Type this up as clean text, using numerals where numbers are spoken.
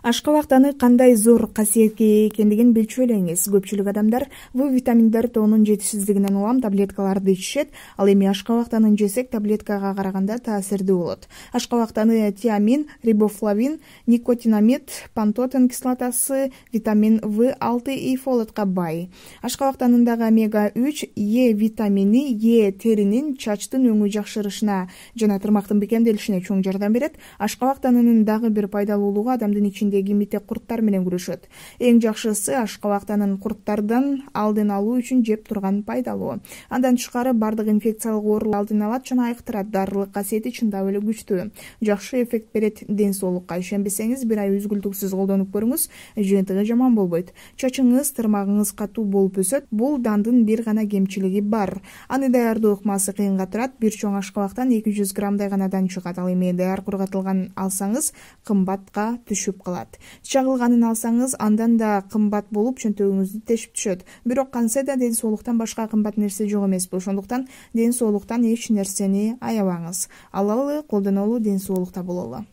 Ашкабактаны кандай зор касиетке ээ экендигин билчү элеңиз. Көпчүлүк адамдар В витаминдер тоонун жетишсиздигинен улам таблеткаларды ичишет. Ал эми ашкабактанын жесек таблеткага караганда таасирдүү болот. Ашкабактаны тиамин, рибофлавин, никотинамид, пантотен кислотасы, витамин В6 и фолатка бай. Ашкабактанындагы омега-3, Е витамини Е теринин, чачтын өңү жакшырышына жана тырмактын бекемделишине чоң жардам берет. Ашкабактанынын дагы бир пайдалуулугу адамдын ичиндеги митек курттар менен күрөшөт. Эң жакшысы ашкабактанын курттардан алдын алуу үчүн жеп турган пайдалуу. Андан тышкары бардык инфекциялык ооруларды алдын алат жана айыктырат. Дарылык касиети чындап эле күчтүү. Жакшы эффект берет ден соолукка. Ишенбесеңиз бир ай үзгүлтүксүз колдонуп көрүңүз, жыйынтыгы жаман болбойт. Чачыңыз, тырмагыңыз катуу болуп өсөт. Бул дандын бир гана кемчилиги бар. Аны даярдоо ыкмасы кыйынга турат. Бир чоң ашкабактан 200 граммдай гана дан чыгат. Ал эми даяр кургатылган алсаңыз кымбатка түшүп калат. Чагылганын алсаңыз андан да кымбат болуп чөнтөгүңүздү тешип түшөт. Бирок кантсе да ден соолуктан башка кымбат нерсе жок эмеспи. Ошондуктан ден соолуктан эч нерсени аябаңыз. Алалы, колдонолу, ден соолукта бололу.